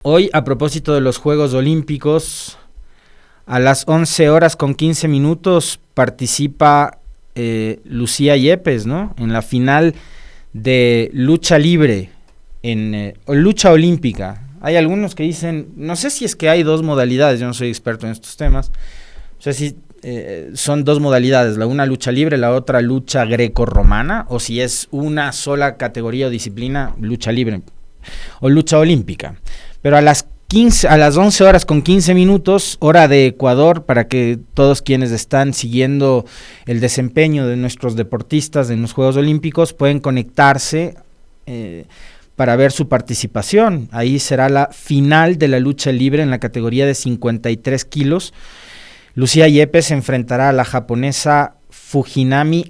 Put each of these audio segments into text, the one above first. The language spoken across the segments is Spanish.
Hoy, a propósito de los Juegos Olímpicos, a las 11 horas con 15 minutos participa Lucía Yepes, ¿no? En la final de lucha libre, o lucha olímpica. Hay algunos que dicen, no sé si es que hay dos modalidades, yo no soy experto en estos temas, no sé si son dos modalidades, la una lucha libre, la otra lucha grecorromana, o si es una sola categoría o disciplina, lucha libre o lucha olímpica. Pero a las 11 horas con 15 minutos, hora de Ecuador, para que todos quienes están siguiendo el desempeño de nuestros deportistas en los Juegos Olímpicos pueden conectarse para ver su participación. Ahí será la final de la lucha libre en la categoría de 53 kilos. Lucía Yepes se enfrentará a la japonesa Fujinami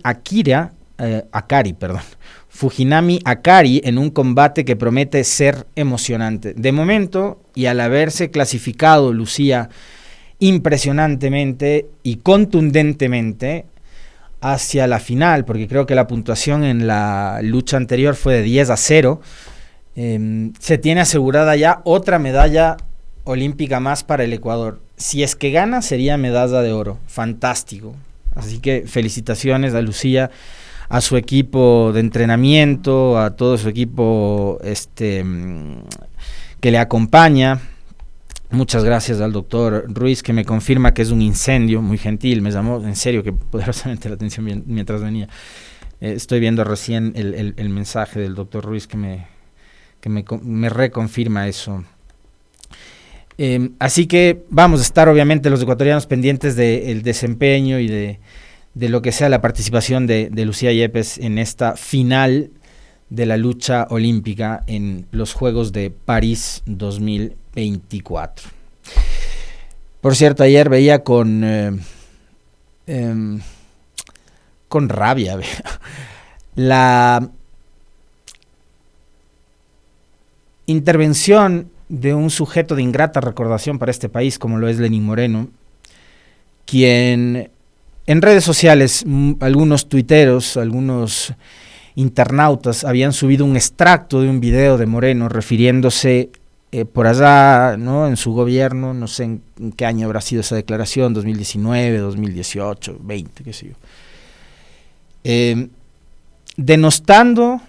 Akari en un combate que promete ser emocionante. De momento, y al haberse clasificado Lucía impresionantemente y contundentemente hacia la final, porque creo que la puntuación en la lucha anterior fue de 10-0, se tiene asegurada ya otra medalla olímpica más para el Ecuador. Si es que gana, sería medalla de oro. Fantástico. Así que felicitaciones a Lucía, a su equipo de entrenamiento, a todo su equipo que le acompaña. Muchas gracias al doctor Ruiz, que me confirma que es un incendio, muy gentil, me llamó en serio que poderosamente la atención mientras venía. Estoy viendo recién el mensaje del doctor Ruiz que me reconfirma eso. Así que vamos a estar obviamente los ecuatorianos pendientes del desempeño y de lo que sea la participación de Lucía Yepes en esta final de la lucha olímpica en los Juegos de París 2024. Por cierto, ayer veía con rabia la intervención de un sujeto de ingrata recordación para este país como lo es Lenín Moreno, quien en redes sociales, algunos tuiteros, algunos internautas habían subido un extracto de un video de Moreno refiriéndose por allá, ¿no?, en su gobierno, no sé en qué año habrá sido esa declaración, 2019, 2018, 20, qué sé yo, denostando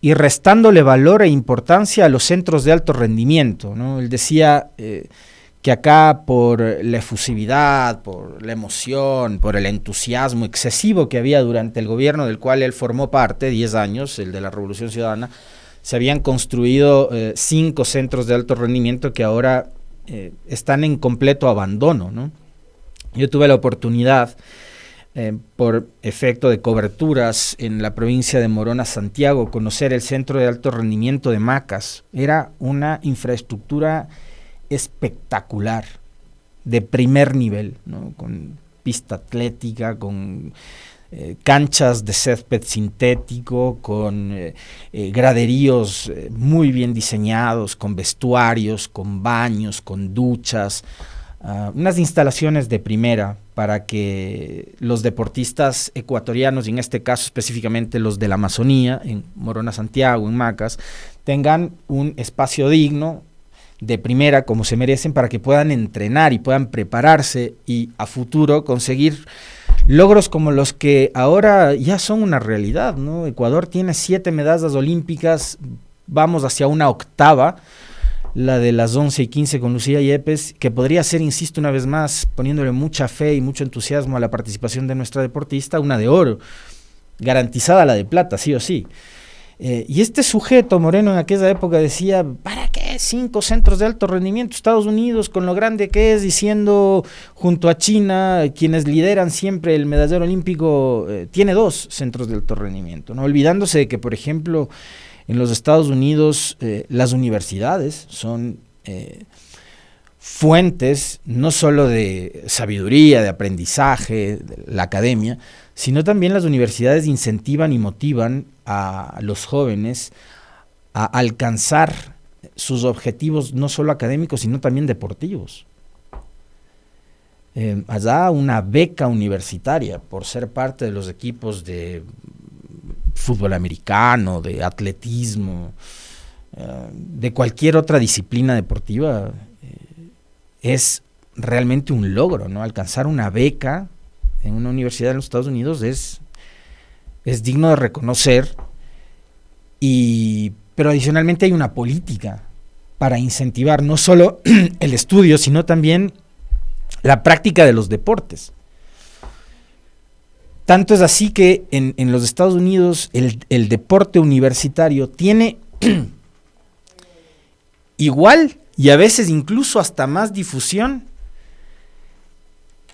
y restándole valor e importancia a los centros de alto rendimiento, ¿no? Él decía que acá por la efusividad, por la emoción, por el entusiasmo excesivo que había durante el gobierno del cual él formó parte, 10 años, el de la Revolución Ciudadana, se habían construido 5 centros de alto rendimiento que ahora están en completo abandono, ¿no? Yo tuve la oportunidad, por efecto de coberturas en la provincia de Morona, Santiago, conocer el centro de alto rendimiento de Macas. Era una infraestructura espectacular, de primer nivel, ¿no?, con pista atlética, con canchas de césped sintético, con graderíos muy bien diseñados, con vestuarios, con baños, con duchas, unas instalaciones de primera para que los deportistas ecuatorianos, y en este caso específicamente los de la Amazonía, en Morona, Santiago, en Macas, tengan un espacio digno, de primera, como se merecen, para que puedan entrenar y puedan prepararse y a futuro conseguir logros como los que ahora ya son una realidad, ¿no? Ecuador tiene 7 medallas olímpicas, vamos hacia una octava, la de las 11 y 15 con Lucía Yepes, que podría ser, insisto una vez más, poniéndole mucha fe y mucho entusiasmo a la participación de nuestra deportista, una de oro, garantizada la de plata, sí o sí. Y este sujeto, Moreno, en aquella época decía, ¿para qué 5 centros de alto rendimiento? Estados Unidos, con lo grande que es, diciendo junto a China, quienes lideran siempre el medallero olímpico, tiene 2 centros de alto rendimiento, ¿no? Olvidándose de que, por ejemplo, en los Estados Unidos las universidades son fuentes no solo de sabiduría, de aprendizaje, de la academia, sino también las universidades incentivan y motivan a los jóvenes a alcanzar sus objetivos no solo académicos, sino también deportivos. Allá una beca universitaria por ser parte de los equipos de fútbol americano, de atletismo, de cualquier otra disciplina deportiva, es realmente un logro, ¿no? Alcanzar una beca en una universidad de los Estados Unidos es digno de reconocer, pero adicionalmente hay una política para incentivar no solo el estudio, sino también la práctica de los deportes. Tanto es así que en los Estados Unidos el deporte universitario tiene igual y a veces incluso hasta más difusión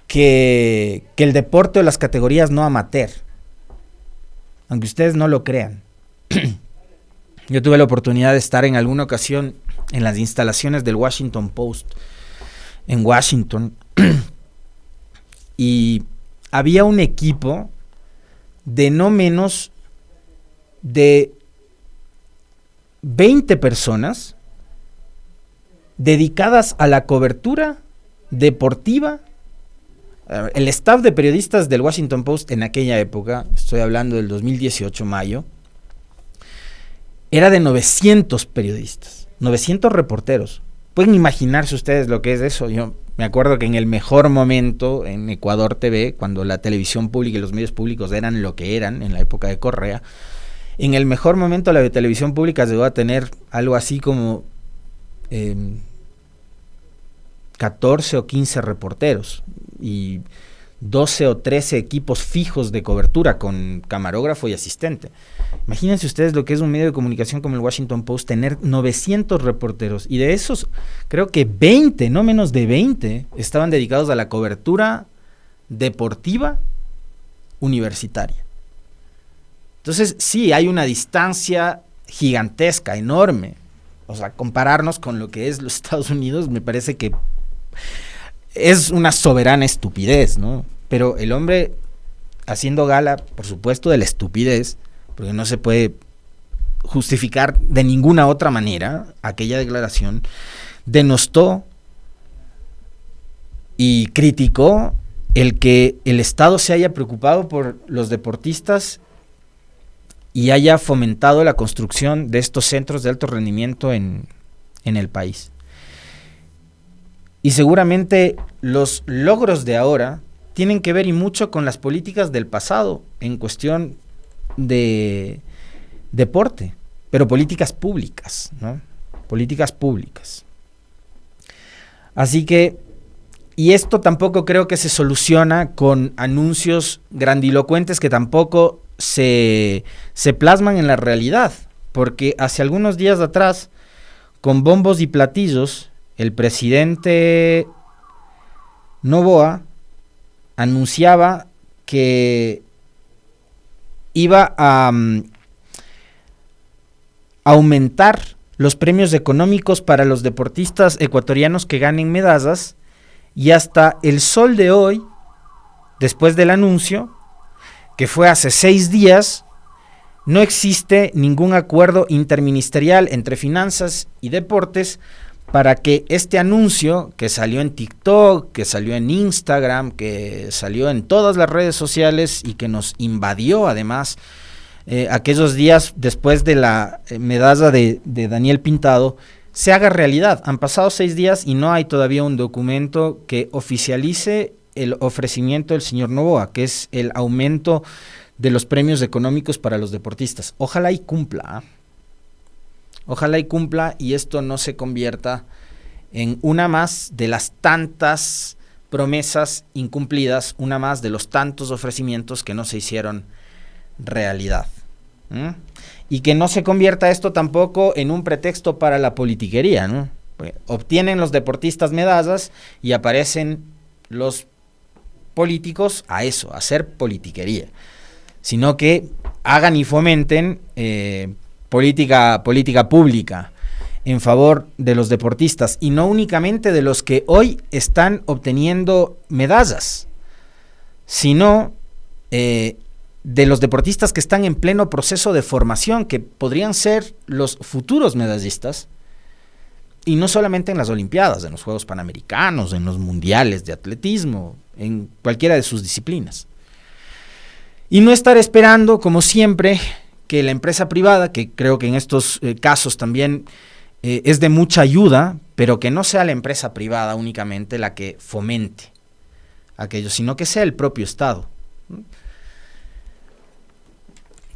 que el deporte o las categorías no amateur, aunque ustedes no lo crean. Yo tuve la oportunidad de estar en alguna ocasión en las instalaciones del Washington Post en Washington y había un equipo de no menos de 20 personas dedicadas a la cobertura deportiva. El staff de periodistas del Washington Post en aquella época, estoy hablando del 2018, mayo, era de 900 periodistas, 900 reporteros. Pueden imaginarse ustedes lo que es eso. Yo me acuerdo que en el mejor momento en Ecuador TV, cuando la televisión pública y los medios públicos eran lo que eran en la época de Correa, en el mejor momento la televisión pública llegó a tener algo así como 14 o 15 reporteros y 12 o 13 equipos fijos de cobertura con camarógrafo y asistente. Imagínense ustedes lo que es un medio de comunicación como el Washington Post, tener 900 reporteros, y de esos creo que 20, no menos de 20, estaban dedicados a la cobertura deportiva universitaria. Entonces sí, hay una distancia gigantesca, enorme. O sea, compararnos con lo que es los Estados Unidos me parece que es una soberana estupidez, ¿no? Pero el hombre, haciendo gala, por supuesto, de la estupidez, porque no se puede justificar de ninguna otra manera aquella declaración, denostó y criticó el que el Estado se haya preocupado por los deportistas y haya fomentado la construcción de estos centros de alto rendimiento en el país. Y seguramente los logros de ahora tienen que ver y mucho con las políticas del pasado en cuestión de deporte, pero políticas públicas, ¿no? Políticas públicas. Así que, y esto tampoco creo que se soluciona con anuncios grandilocuentes que tampoco se plasman en la realidad, porque hace algunos días atrás, con bombos y platillos, el presidente Noboa anunciaba que iba a aumentar los premios económicos para los deportistas ecuatorianos que ganen medallas, y hasta el sol de hoy, después del anuncio, que fue hace 6 días, no existe ningún acuerdo interministerial entre finanzas y deportes para que este anuncio, que salió en TikTok, que salió en Instagram, que salió en todas las redes sociales y que nos invadió además aquellos días después de la medalla de Daniel Pintado, se haga realidad. Han pasado 6 días y no hay todavía un documento que oficialice el ofrecimiento del señor Noboa, que es el aumento de los premios económicos para los deportistas. Ojalá y cumpla. Ojalá y cumpla y esto no se convierta en una más de las tantas promesas incumplidas, una más de los tantos ofrecimientos que no se hicieron realidad. Y que no se convierta esto tampoco en un pretexto para la politiquería, ¿no? Porque obtienen los deportistas medallas y aparecen los políticos a eso, a hacer politiquería, sino que hagan y fomenten política pública en favor de los deportistas y no únicamente de los que hoy están obteniendo medallas, sino de los deportistas que están en pleno proceso de formación, que podrían ser los futuros medallistas, y no solamente en las Olimpiadas, en los Juegos Panamericanos, en los mundiales de atletismo, en cualquiera de sus disciplinas. Y no estar esperando, como siempre, que la empresa privada, que creo que en estos casos también es de mucha ayuda, pero que no sea la empresa privada únicamente la que fomente aquello, sino que sea el propio Estado.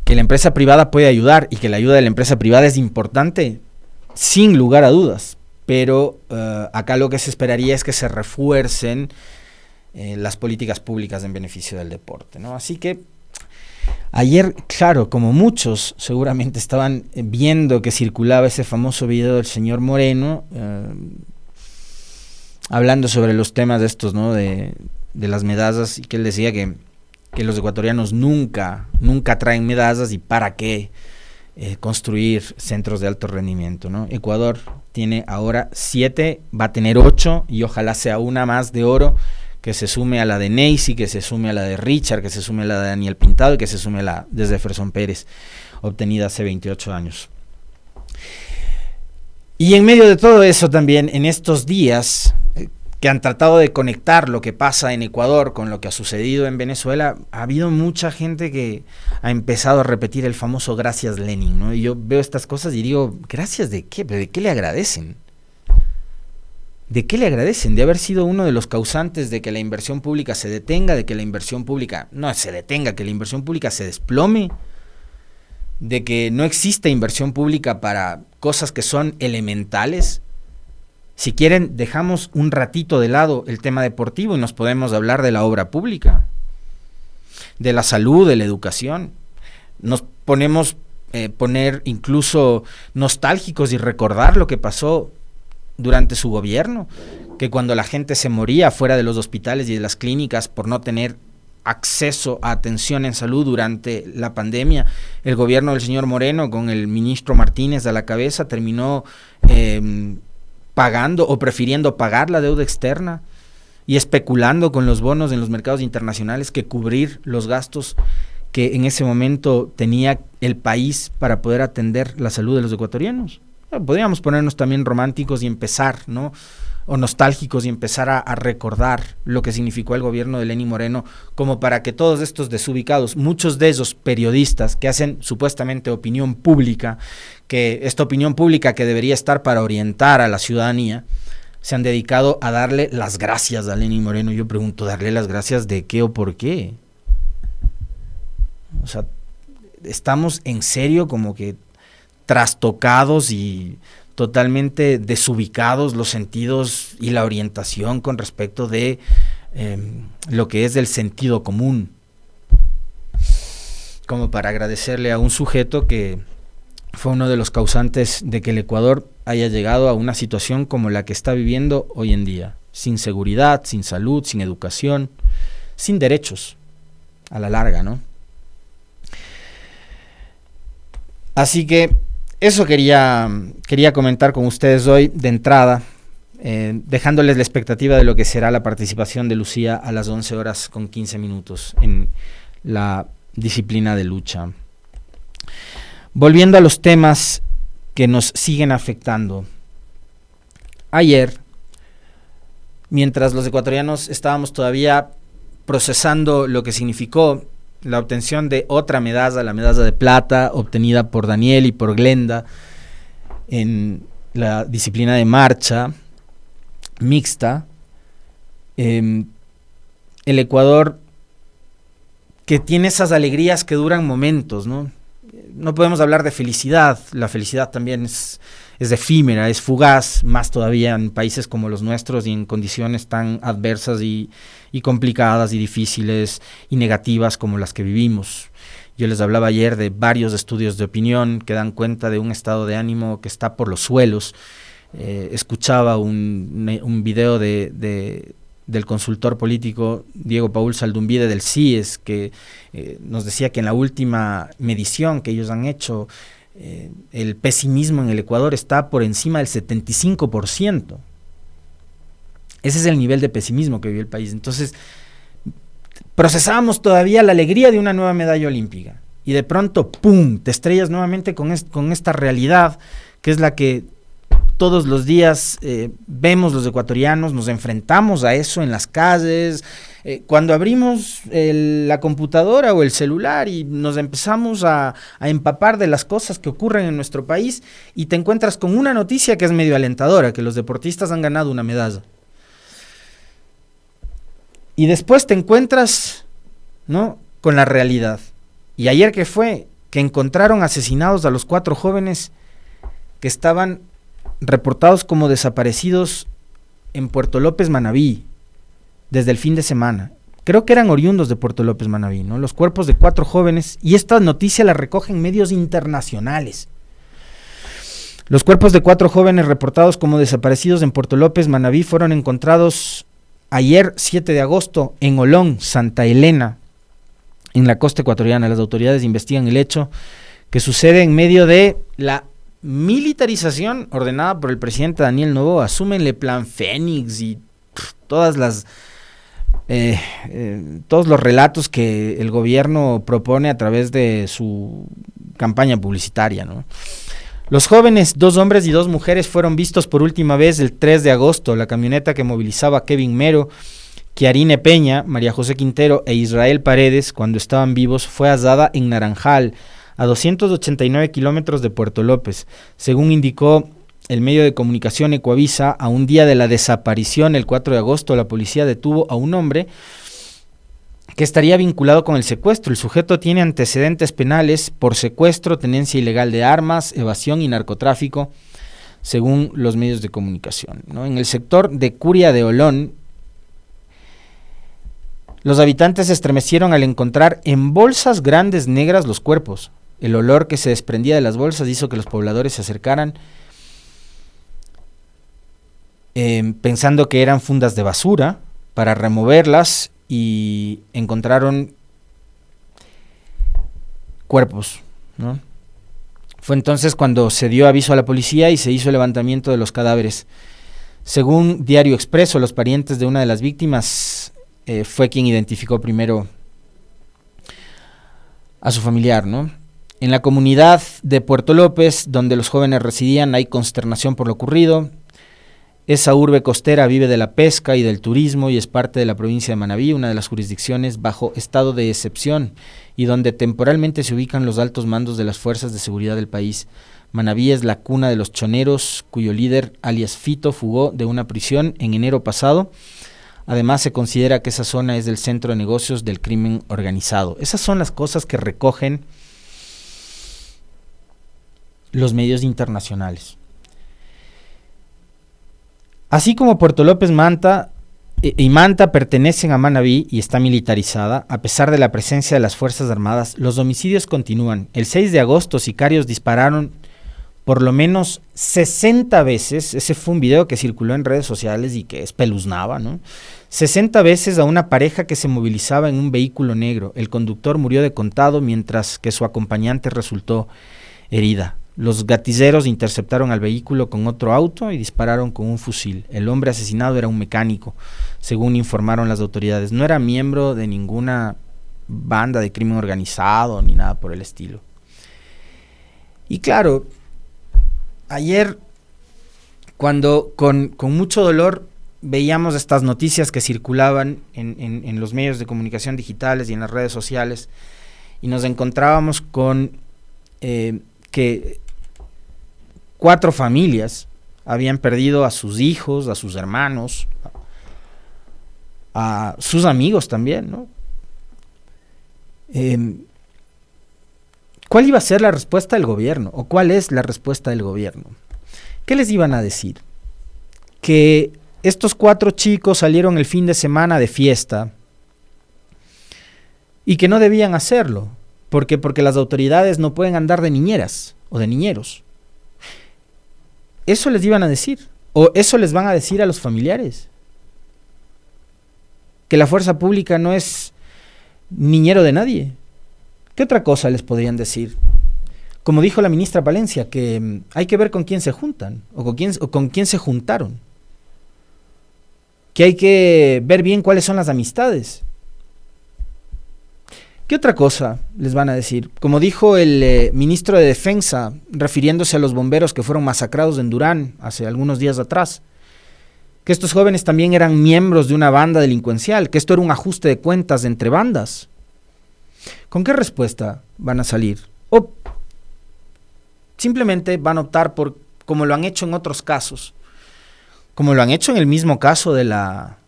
Que la empresa privada puede ayudar y que la ayuda de la empresa privada es importante, sin lugar a dudas, pero acá lo que se esperaría es que se refuercen las políticas públicas en beneficio del deporte, ¿no? Así que ayer, claro, como muchos seguramente estaban viendo que circulaba ese famoso video del señor Moreno, hablando sobre los temas de estos, ¿no? De las medallas, y que él decía que los ecuatorianos nunca traen medallas y para qué construir centros de alto rendimiento, ¿no? Ecuador tiene ahora 7, va a tener 8 y ojalá sea una más de oro, que se sume a la de Neisy, que se sume a la de Richard, que se sume a la de Daniel Pintado y que se sume a la de Jefferson Pérez, obtenida hace 28 años. Y en medio de todo eso también, en estos días que han tratado de conectar lo que pasa en Ecuador con lo que ha sucedido en Venezuela, ha habido mucha gente que ha empezado a repetir el famoso gracias Lenin, ¿no? Y yo veo estas cosas y digo, ¿gracias de qué? ¿De qué le agradecen? ¿De qué le agradecen? ¿De haber sido uno de los causantes de que la inversión pública se detenga, de que la inversión pública no se detenga, que la inversión pública se desplome, de que no exista inversión pública para cosas que son elementales? Si quieren, dejamos un ratito de lado el tema deportivo y nos podemos hablar de la obra pública, de la salud, de la educación. Nos ponemos poner incluso nostálgicos y recordar lo que pasó durante su gobierno, que cuando la gente se moría fuera de los hospitales y de las clínicas por no tener acceso a atención en salud durante la pandemia, el gobierno del señor Moreno, con el ministro Martínez a la cabeza, terminó pagando o prefiriendo pagar la deuda externa y especulando con los bonos en los mercados internacionales que cubrir los gastos que en ese momento tenía el país para poder atender la salud de los ecuatorianos. Podríamos ponernos también románticos y empezar, ¿no? O nostálgicos y empezar a recordar lo que significó el gobierno de Lenín Moreno, como para que todos estos desubicados, muchos de esos periodistas que hacen supuestamente opinión pública, que esta opinión pública que debería estar para orientar a la ciudadanía, se han dedicado a darle las gracias a Lenín Moreno. Yo pregunto, ¿darle las gracias de qué o por qué? O sea, estamos en serio como que trastocados y totalmente desubicados los sentidos y la orientación con respecto de lo que es del sentido común, como para agradecerle a un sujeto que fue uno de los causantes de que el Ecuador haya llegado a una situación como la que está viviendo hoy en día, sin seguridad, sin salud, sin educación, sin derechos, a la larga, ¿no? Así que eso quería comentar con ustedes hoy de entrada, dejándoles la expectativa de lo que será la participación de Lucía a las 11:15 en la disciplina de lucha. Volviendo a los temas que nos siguen afectando. Ayer, mientras los ecuatorianos estábamos todavía procesando lo que significó la obtención de otra medalla, la medalla de plata obtenida por Daniel y por Glenda en la disciplina de marcha mixta, el Ecuador, que tiene esas alegrías que duran momentos, ¿no? No podemos hablar de felicidad, la felicidad también es efímera, es fugaz, más todavía en países como los nuestros y en condiciones tan adversas y complicadas y difíciles y negativas como las que vivimos. Yo les hablaba ayer de varios estudios de opinión que dan cuenta de un estado de ánimo que está por los suelos. Escuchaba un video del consultor político Diego Paul Saldumbide del CIES, que nos decía que en la última medición que ellos han hecho, el pesimismo en el Ecuador está por encima del 75%. Ese es el nivel de pesimismo que vive el país. Entonces, procesábamos todavía la alegría de una nueva medalla olímpica y de pronto, ¡pum!, te estrellas nuevamente con esta realidad que es la que todos los días vemos los ecuatorianos, nos enfrentamos a eso en las calles, Cuando abrimos la computadora o el celular y nos empezamos a empapar de las cosas que ocurren en nuestro país y te encuentras con una noticia que es medio alentadora, que los deportistas han ganado una medalla. Y después te encuentras, ¿no?, con la realidad. Y ayer que fue, que encontraron asesinados a los 4 jóvenes que estaban reportados como desaparecidos en Puerto López, Manabí, desde el fin de semana. Creo que eran oriundos de Puerto López, Manabí, ¿no? Los cuerpos de 4 jóvenes, y esta noticia la recogen medios internacionales. Los cuerpos de 4 jóvenes reportados como desaparecidos en Puerto López, Manabí, fueron encontrados ayer, 7 de agosto, en Olón, Santa Elena, en la costa ecuatoriana. Las autoridades investigan el hecho, que sucede en medio de la militarización ordenada por el presidente Daniel Noboa. Asúmenle Plan Fénix y todas las todos los relatos que el gobierno propone a través de su campaña publicitaria, ¿no? Los jóvenes, 2 hombres y 2 mujeres, fueron vistos por última vez el 3 de agosto. La camioneta que movilizaba a Kevin Mero, Kiarine Peña, María José Quintero e Israel Paredes, cuando estaban vivos, fue hallada en Naranjal, a 289 kilómetros de Puerto López. Según indicó el medio de comunicación Ecuavisa, a un día de la desaparición, el 4 de agosto, la policía detuvo a un hombre que estaría vinculado con el secuestro. El sujeto tiene antecedentes penales por secuestro, tenencia ilegal de armas, evasión y narcotráfico, según los medios de comunicación, ¿no? En el sector de Curia de Olón, los habitantes se estremecieron al encontrar en bolsas grandes negras los cuerpos. El olor que se desprendía de las bolsas hizo que los pobladores se acercaran pensando que eran fundas de basura para removerlas, y encontraron cuerpos, ¿no? Fue entonces cuando se dio aviso a la policía y se hizo el levantamiento de los cadáveres. Según Diario Expreso, los parientes de una de las víctimas fue quien identificó primero a su familiar, ¿no? En la comunidad de Puerto López, donde los jóvenes residían, hay consternación por lo ocurrido. Esa urbe costera vive de la pesca y del turismo y es parte de la provincia de Manabí, una de las jurisdicciones bajo estado de excepción y donde temporalmente se ubican los altos mandos de las fuerzas de seguridad del país. Manabí es la cuna de los choneros, cuyo líder, alias Fito, fugó de una prisión en enero pasado. Además, se considera que esa zona es el centro de negocios del crimen organizado. Esas son las cosas que recogen los medios internacionales. Así como Puerto López, Manta pertenecen a Manabí y está militarizada, a pesar de la presencia de las Fuerzas Armadas, los homicidios continúan. El 6 de agosto, sicarios dispararon por lo menos 60 veces, ese fue un video que circuló en redes sociales y que espeluznaba, ¿no? 60 veces a una pareja que se movilizaba en un vehículo negro. El conductor murió de contado, mientras que su acompañante resultó herida. Los gatilleros interceptaron al vehículo con otro auto y dispararon con un fusil. El hombre asesinado era un mecánico, según informaron las autoridades. No era miembro de ninguna banda de crimen organizado ni nada por el estilo. Y claro, ayer, cuando con mucho dolor veíamos estas noticias que circulaban en los medios de comunicación digitales y en las redes sociales, y nos encontrábamos con que 4 familias habían perdido a sus hijos, a sus hermanos, a sus amigos también, ¿no? ¿Cuál iba a ser la respuesta del gobierno? ¿O cuál es la respuesta del gobierno? ¿Qué les iban a decir? Que estos 4 chicos salieron el fin de semana de fiesta y que no debían hacerlo. ¿Por qué? Porque las autoridades no pueden andar de niñeras o de niñeros. Eso les iban a decir, o eso les van a decir a los familiares. Que la fuerza pública no es niñero de nadie. ¿Qué otra cosa les podrían decir? Como dijo la ministra Palencia, que hay que ver con quién se juntan, o con quién se juntaron. Que hay que ver bien cuáles son las amistades. ¿Qué otra cosa les van a decir? Como dijo el ministro de Defensa, refiriéndose a los bomberos que fueron masacrados en Durán hace algunos días atrás, que estos jóvenes también eran miembros de una banda delincuencial, que esto era un ajuste de cuentas entre bandas. ¿Con qué respuesta van a salir? O simplemente van a optar por, como lo han hecho en otros casos, como lo han hecho en el mismo caso de la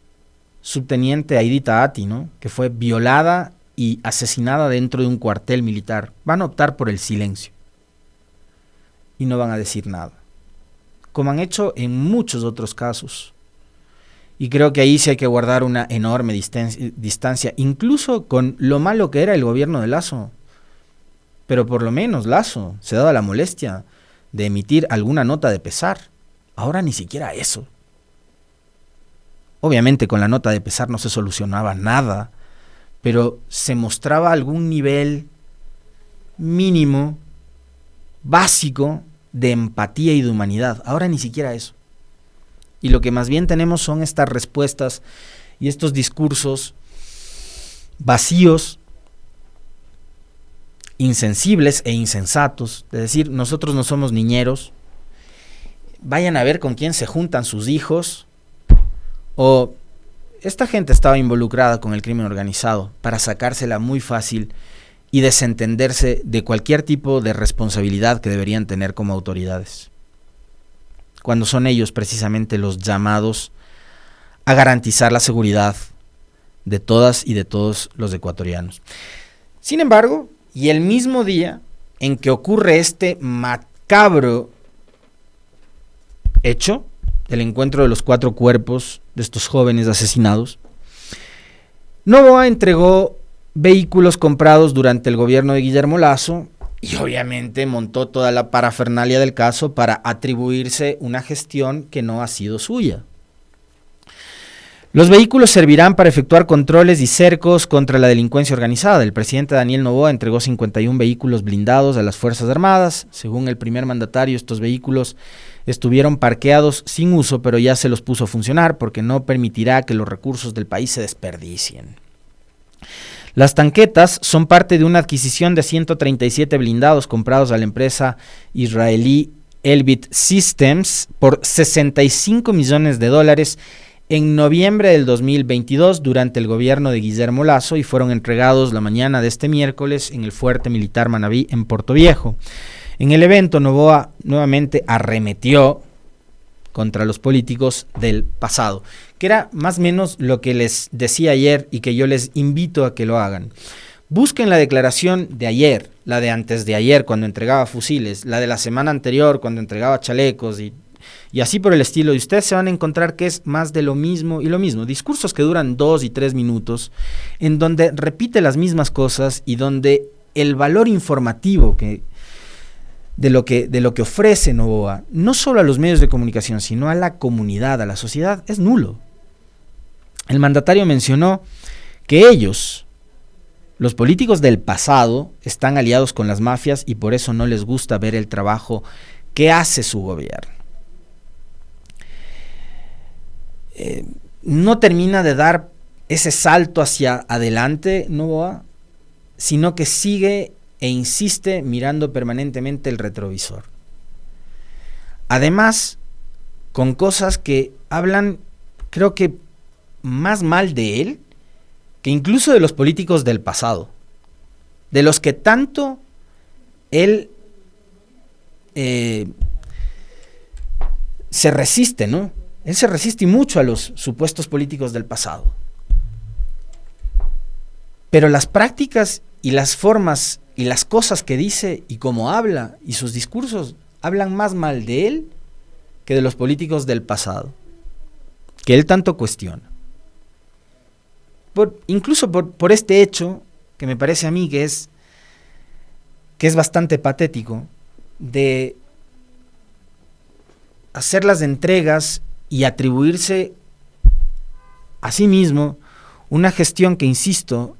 subteniente Aidita Ati, ¿no?, que fue violada y asesinada dentro de un cuartel militar. Van a optar por el silencio y no van a decir nada, como han hecho en muchos otros casos. Y creo que ahí sí hay que guardar una enorme distancia, incluso con lo malo que era el gobierno de Lasso. Pero por lo menos Lasso se daba la molestia de emitir alguna nota de pesar. Ahora ni siquiera eso. Obviamente con la nota de pesar no se solucionaba nada, pero se mostraba algún nivel mínimo, básico, de empatía y de humanidad. Ahora ni siquiera eso. Y lo que más bien tenemos son estas respuestas y estos discursos vacíos, insensibles e insensatos, de decir, nosotros no somos niñeros, vayan a ver con quién se juntan sus hijos, o esta gente estaba involucrada con el crimen organizado para sacársela muy fácil y desentenderse de cualquier tipo de responsabilidad que deberían tener como autoridades, cuando son ellos precisamente los llamados a garantizar la seguridad de todas y de todos los ecuatorianos. Sin embargo, y el mismo día en que ocurre este macabro hecho, el encuentro de los 4 cuerpos de estos jóvenes asesinados, Noboa entregó vehículos comprados durante el gobierno de Guillermo Lasso y obviamente montó toda la parafernalia del caso para atribuirse una gestión que no ha sido suya. Los vehículos servirán para efectuar controles y cercos contra la delincuencia organizada. El presidente Daniel Noboa entregó 51 vehículos blindados a las Fuerzas Armadas. Según el primer mandatario, estos vehículos estuvieron parqueados sin uso, pero ya se los puso a funcionar porque no permitirá que los recursos del país se desperdicien. Las tanquetas son parte de una adquisición de 137 blindados comprados a la empresa israelí Elbit Systems por $65 millones en noviembre del 2022 durante el gobierno de Guillermo Lasso y fueron entregados la mañana de este miércoles en el fuerte militar Manabí en Portoviejo. En el evento, Noboa nuevamente arremetió contra los políticos del pasado, que era más o menos lo que les decía ayer y que yo les invito a que lo hagan. Busquen la declaración de ayer, la de antes de ayer cuando entregaba fusiles, la de la semana anterior cuando entregaba chalecos y así por el estilo, y ustedes se van a encontrar que es más de lo mismo y lo mismo, discursos que duran 2 y 3 minutos, en donde repite las mismas cosas y donde el valor informativo de lo que ofrece Noboa, no solo a los medios de comunicación, sino a la comunidad, a la sociedad, es nulo. El mandatario mencionó que ellos, los políticos del pasado, están aliados con las mafias y por eso no les gusta ver el trabajo que hace su gobierno. No termina de dar ese salto hacia adelante Noboa, sino que sigue e insiste mirando permanentemente el retrovisor. Además, con cosas que hablan, creo que más mal de él, que incluso de los políticos del pasado, de los que tanto él se resiste, ¿no? Él se resiste mucho a los supuestos políticos del pasado. Pero las prácticas y las formas y las cosas que dice y cómo habla y sus discursos hablan más mal de él que de los políticos del pasado, que él tanto cuestiona. Incluso por este hecho, que me parece a mí que es bastante patético, de hacer las entregas y atribuirse a sí mismo una gestión que, insisto,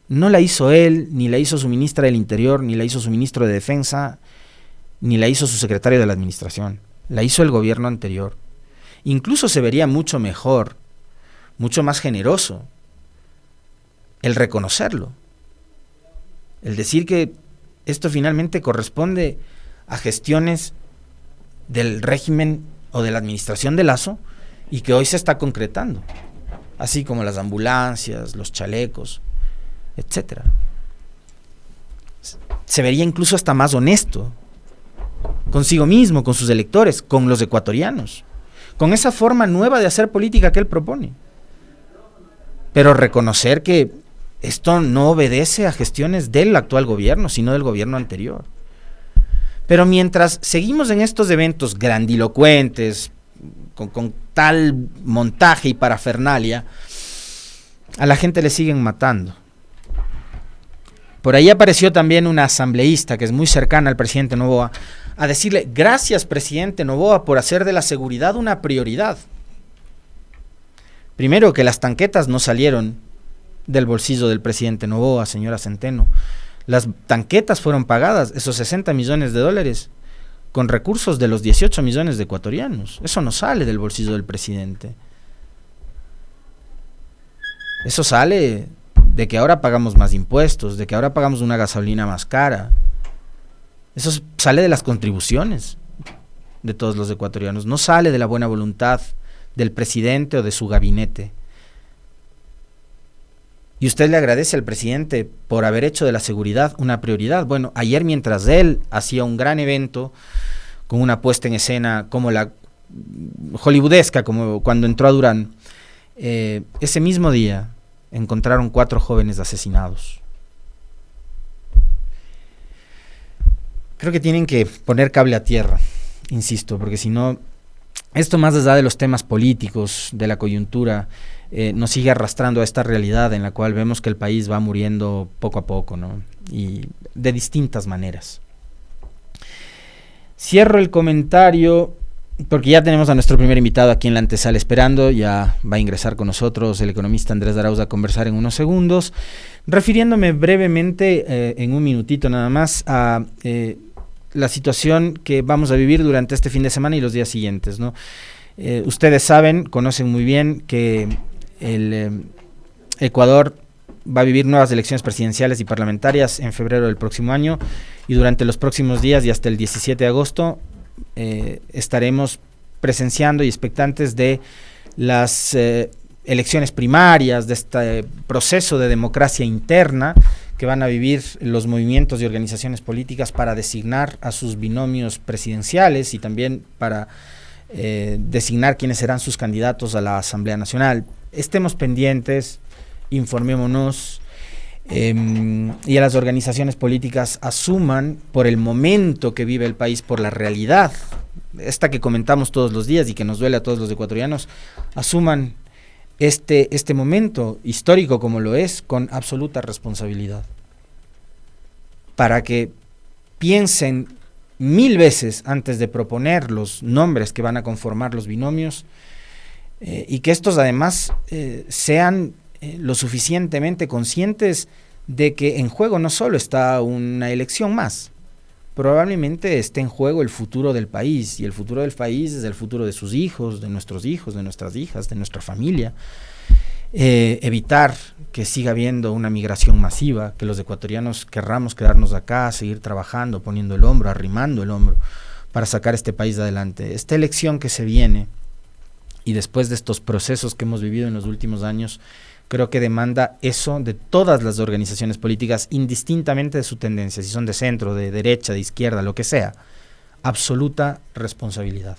no la hizo él, ni la hizo su ministra del Interior, ni la hizo su ministro de Defensa, ni la hizo su secretario de la Administración. La hizo el gobierno anterior. Incluso se vería mucho mejor, mucho más generoso, el reconocerlo. El decir que esto finalmente corresponde a gestiones del régimen o de la administración de Lasso y que hoy se está concretando, así como las ambulancias, los chalecos, etcétera. Se vería incluso hasta más honesto consigo mismo, con sus electores, con los ecuatorianos, con esa forma nueva de hacer política que él propone. Pero reconocer que esto no obedece a gestiones del actual gobierno, sino del gobierno anterior. Pero mientras seguimos en estos eventos grandilocuentes, con tal montaje y parafernalia, a la gente le siguen matando. Por ahí apareció también una asambleísta que es muy cercana al presidente Noboa a decirle: gracias, presidente Noboa, por hacer de la seguridad una prioridad. Primero, que las tanquetas no salieron del bolsillo del presidente Noboa, señora Centeno. Las tanquetas fueron pagadas, esos 60 millones de dólares, con recursos de los 18 millones de ecuatorianos. Eso no sale del bolsillo del presidente. Eso sale de que ahora pagamos más impuestos, de que ahora pagamos una gasolina más cara. Eso sale de las contribuciones de todos los ecuatorianos, no sale de la buena voluntad del presidente o de su gabinete. Y usted le agradece al presidente por haber hecho de la seguridad una prioridad. Bueno, ayer, mientras él hacía un gran evento con una puesta en escena como la hollywoodesca, como cuando entró a Durán, ese mismo día encontraron 4 jóvenes asesinados. Creo que tienen que poner cable a tierra, insisto, porque si no, esto más allá de los temas políticos, de la coyuntura, nos sigue arrastrando a esta realidad en la cual vemos que el país va muriendo poco a poco, ¿no? Y de distintas maneras. Cierro el comentario porque ya tenemos a nuestro primer invitado aquí en la antesala esperando. Ya va a ingresar con nosotros el economista Andrés Arauz a conversar en unos segundos, refiriéndome brevemente, en un minutito nada más, a la situación que vamos a vivir durante este fin de semana y los días siguientes, ¿no? Ustedes saben, conocen muy bien que el Ecuador va a vivir nuevas elecciones presidenciales y parlamentarias en febrero del próximo año, y durante los próximos días y hasta el 17 de agosto estaremos presenciando y expectantes de las elecciones primarias, de este proceso de democracia interna que van a vivir los movimientos y organizaciones políticas para designar a sus binomios presidenciales y también para designar quiénes serán sus candidatos a la Asamblea Nacional. Estemos pendientes, informémonos, y a las organizaciones políticas asuman, por el momento que vive el país, por la realidad, esta que comentamos todos los días y que nos duele a todos los ecuatorianos, asuman este momento histórico como lo es con absoluta responsabilidad, para que piensen 1000 veces antes de proponer los nombres que van a conformar los binomios, y que estos además sean lo suficientemente conscientes de que en juego no solo está una elección más, probablemente esté en juego el futuro del país, y el futuro del país es el futuro de sus hijos, de nuestras hijas, de nuestra familia. Evitar que siga habiendo una migración masiva, que los ecuatorianos querramos quedarnos acá, seguir trabajando, poniendo el hombro, arrimando el hombro para sacar este país adelante. Esta elección que se viene, y después de estos procesos que hemos vivido en los últimos años, creo que demanda eso de todas las organizaciones políticas, indistintamente de su tendencia, si son de centro, de derecha, de izquierda, lo que sea, absoluta responsabilidad.